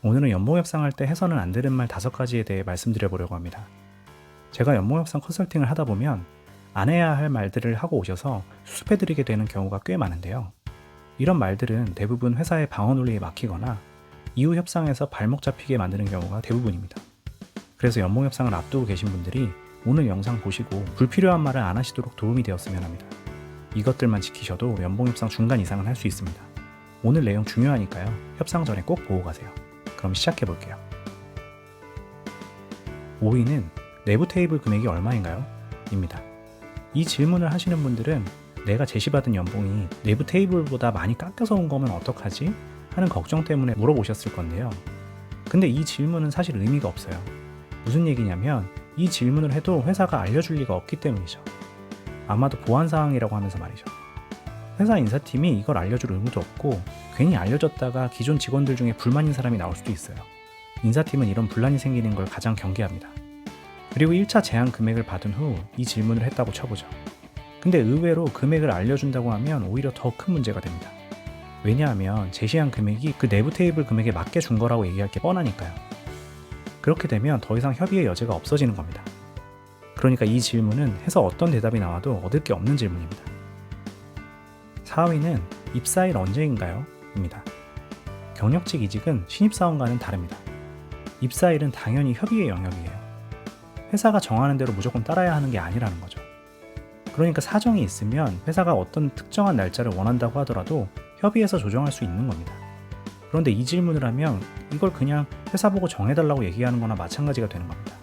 오늘은 연봉 협상할 때 해서는 안 되는 말 5가지에 대해 말씀드려보려고 합니다. 제가 연봉 협상 컨설팅을 하다 보면 안 해야 할 말들을 하고 오셔서 수습해드리게 되는 경우가 꽤 많은데요. 이런 말들은 대부분 회사의 방어 논리에 막히거나 이후 협상에서 발목 잡히게 만드는 경우가 대부분입니다. 그래서 연봉 협상을 앞두고 계신 분들이 오늘 영상 보시고 불필요한 말을 안 하시도록 도움이 되었으면 합니다. 이것들만 지키셔도 연봉 협상 중간 이상은 할 수 있습니다. 오늘 내용 중요하니까요. 협상 전에 꼭 보고 가세요. 그럼 시작해 볼게요. 5위는 내부 테이블 금액이 얼마인가요? 입니다. 이 질문을 하시는 분들은 내가 제시받은 연봉이 내부 테이블보다 많이 깎여서 온 거면 어떡하지? 하는 걱정 때문에 물어보셨을 건데요. 근데 이 질문은 사실 의미가 없어요. 무슨 얘기냐면 이 질문을 해도 회사가 알려줄 리가 없기 때문이죠. 아마도 보안사항이라고 하면서 말이죠. 회사 인사팀이 이걸 알려줄 의무도 없고 괜히 알려줬다가 기존 직원들 중에 불만인 사람이 나올 수도 있어요. 인사팀은 이런 분란이 생기는 걸 가장 경계합니다. 그리고 1차 제안 금액을 받은 후 이 질문을 했다고 쳐보죠. 근데 의외로 금액을 알려준다고 하면 오히려 더 큰 문제가 됩니다. 왜냐하면 제시한 금액이 그 내부 테이블 금액에 맞게 준 거라고 얘기할 게 뻔하니까요. 그렇게 되면 더 이상 협의의 여지가 없어지는 겁니다. 그러니까 이 질문은 해서 어떤 대답이 나와도 얻을 게 없는 질문입니다. 4위는 입사일 언제인가요? 입니다. 경력직 이직은 신입사원과는 다릅니다. 입사일은 당연히 협의의 영역이에요. 회사가 정하는 대로 무조건 따라야 하는 게 아니라는 거죠. 그러니까 사정이 있으면 회사가 어떤 특정한 날짜를 원한다고 하더라도 협의해서 조정할 수 있는 겁니다. 그런데 이 질문을 하면 이걸 그냥 회사 보고 정해달라고 얘기하는 거나 마찬가지가 되는 겁니다.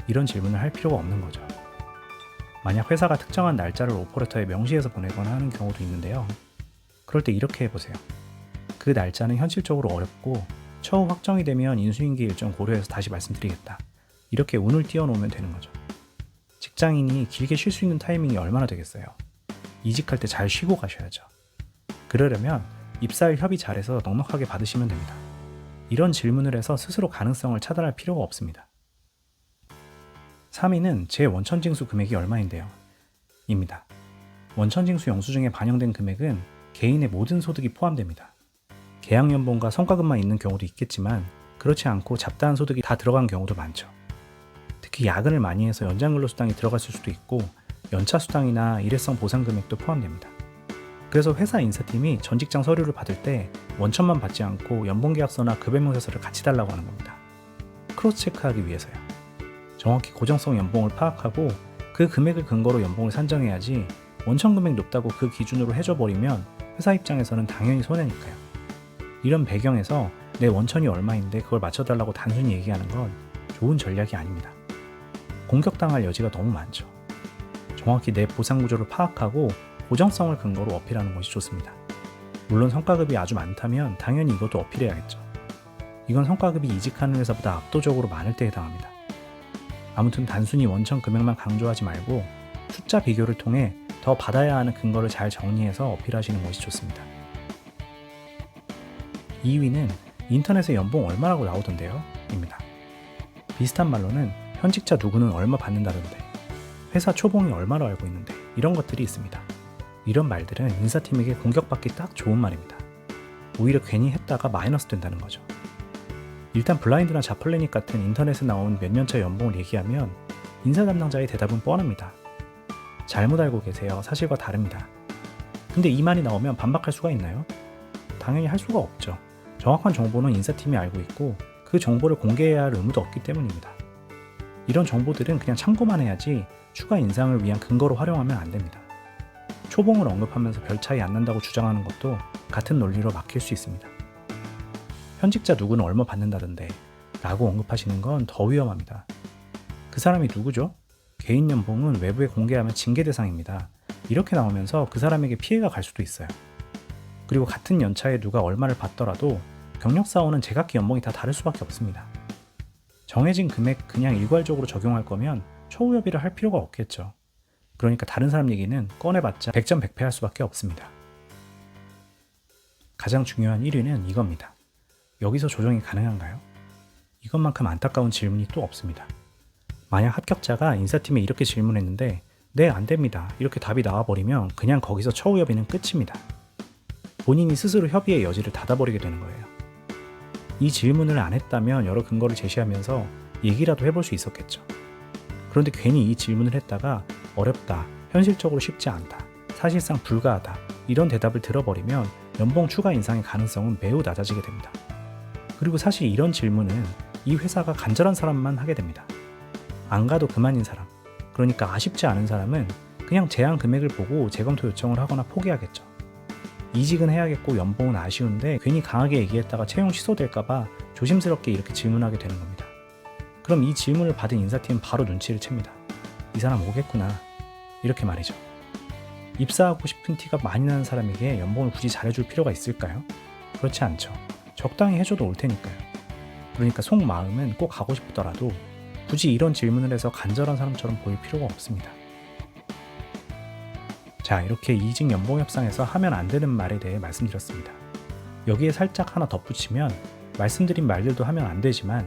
이런 질문을 할 필요가 없는 거죠. 만약 회사가 특정한 날짜를 오퍼레터에 명시해서 보내거나 하는 경우도 있는데요. 그럴 때 이렇게 해보세요. 그 날짜는 현실적으로 어렵고 처우 확정이 되면 인수인계 일정 고려해서 다시 말씀드리겠다. 이렇게 운을 띄워놓으면 되는 거죠. 직장인이 길게 쉴 수 있는 타이밍이 얼마나 되겠어요? 이직할 때 잘 쉬고 가셔야죠. 그러려면 입사일 협의 잘해서 넉넉하게 받으시면 됩니다. 이런 질문을 해서 스스로 가능성을 차단할 필요가 없습니다. 3위는 제 원천징수 금액이 얼마인데요? 입니다. 원천징수 영수증에 반영된 금액은 개인의 모든 소득이 포함됩니다. 계약연봉과 성과급만 있는 경우도 있겠지만 그렇지 않고 잡다한 소득이 다 들어간 경우도 많죠. 특히 야근을 많이 해서 연장근로수당이 들어갔을 수도 있고 연차수당이나 일회성 보상금액도 포함됩니다. 그래서 회사 인사팀이 전직장 서류를 받을 때 원천만 받지 않고 연봉계약서나 급여명세서를 같이 달라고 하는 겁니다. 크로스체크하기 위해서요. 정확히 고정성 연봉을 파악하고 그 금액을 근거로 연봉을 산정해야지 원천 금액 높다고 그 기준으로 해줘버리면 회사 입장에서는 당연히 손해니까요. 이런 배경에서 내 원천이 얼마인데 그걸 맞춰달라고 단순히 얘기하는 건 좋은 전략이 아닙니다. 공격당할 여지가 너무 많죠. 정확히 내 보상 구조를 파악하고 고정성을 근거로 어필하는 것이 좋습니다. 물론 성과급이 아주 많다면 당연히 이것도 어필해야겠죠. 이건 성과급이 이직하는 회사보다 압도적으로 많을 때 해당합니다. 아무튼 단순히 원천 금액만 강조하지 말고 숫자 비교를 통해 더 받아야 하는 근거를 잘 정리해서 어필하시는 것이 좋습니다. 2위는 인터넷에 연봉 얼마라고 나오던데요? 입니다. 비슷한 말로는 현직자 누구는 얼마 받는다던데, 회사 초봉이 얼마로 알고 있는데 이런 것들이 있습니다. 이런 말들은 인사팀에게 공격받기 딱 좋은 말입니다. 오히려 괜히 했다가 마이너스 된다는 거죠. 일단 블라인드나 자플래닛 같은 인터넷에 나온 몇 년차 연봉을 얘기하면 인사 담당자의 대답은 뻔합니다. 잘못 알고 계세요. 사실과 다릅니다. 근데 이 말이 나오면 반박할 수가 있나요? 당연히 할 수가 없죠. 정확한 정보는 인사팀이 알고 있고 그 정보를 공개해야 할 의무도 없기 때문입니다. 이런 정보들은 그냥 참고만 해야지 추가 인상을 위한 근거로 활용하면 안 됩니다. 초봉을 언급하면서 별 차이 안 난다고 주장하는 것도 같은 논리로 막힐 수 있습니다. 현직자 누구는 얼마 받는다던데 라고 언급하시는 건 더 위험합니다. 그 사람이 누구죠? 개인 연봉은 외부에 공개하면 징계 대상입니다. 이렇게 나오면서 그 사람에게 피해가 갈 수도 있어요. 그리고 같은 연차에 누가 얼마를 받더라도 경력사원은 제각기 연봉이 다 다를 수밖에 없습니다. 정해진 금액 그냥 일괄적으로 적용할 거면 초우 협의를 할 필요가 없겠죠. 그러니까 다른 사람 얘기는 꺼내봤자 100점100패할 수밖에 없습니다. 가장 중요한 1위는 이겁니다. 여기서 조정이 가능한가요? 이것만큼 안타까운 질문이 또 없습니다. 만약 합격자가 인사팀에 이렇게 질문했는데 네, 안 됩니다. 이렇게 답이 나와버리면 그냥 거기서 처우 협의는 끝입니다. 본인이 스스로 협의의 여지를 닫아버리게 되는 거예요. 이 질문을 안 했다면 여러 근거를 제시하면서 얘기라도 해볼 수 있었겠죠. 그런데 괜히 이 질문을 했다가 어렵다, 현실적으로 쉽지 않다, 사실상 불가하다 이런 대답을 들어버리면 연봉 추가 인상의 가능성은 매우 낮아지게 됩니다. 그리고 사실 이런 질문은 이 회사가 간절한 사람만 하게 됩니다. 안 가도 그만인 사람, 그러니까 아쉽지 않은 사람은 그냥 제안 금액을 보고 재검토 요청을 하거나 포기하겠죠. 이직은 해야겠고 연봉은 아쉬운데 괜히 강하게 얘기했다가 채용 취소될까봐 조심스럽게 이렇게 질문하게 되는 겁니다. 그럼 이 질문을 받은 인사팀은 바로 눈치를 챕니다. 이 사람 오겠구나, 이렇게 말이죠. 입사하고 싶은 티가 많이 나는 사람에게 연봉을 굳이 잘해줄 필요가 있을까요? 그렇지 않죠. 적당히 해줘도 올 테니까요. 그러니까 속마음은 꼭 가고 싶더라도 굳이 이런 질문을 해서 간절한 사람처럼 보일 필요가 없습니다. 자, 이렇게 이직 연봉 협상에서 하면 안 되는 말에 대해 말씀드렸습니다. 여기에 살짝 하나 덧붙이면 말씀드린 말들도 하면 안 되지만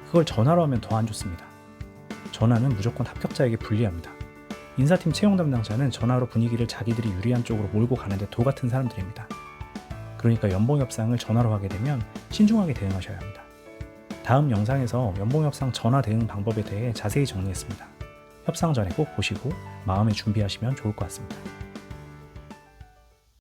그걸 전화로 하면 더 안 좋습니다. 전화는 무조건 합격자에게 불리합니다. 인사팀 채용 담당자는 전화로 분위기를 자기들이 유리한 쪽으로 몰고 가는데 도 같은 사람들입니다. 그러니까 연봉 협상을 전화로 하게 되면 신중하게 대응하셔야 합니다. 다음 영상에서 연봉 협상 전화 대응 방법에 대해 자세히 정리했습니다. 협상 전에 꼭 보시고 마음에 준비하시면 좋을 것 같습니다.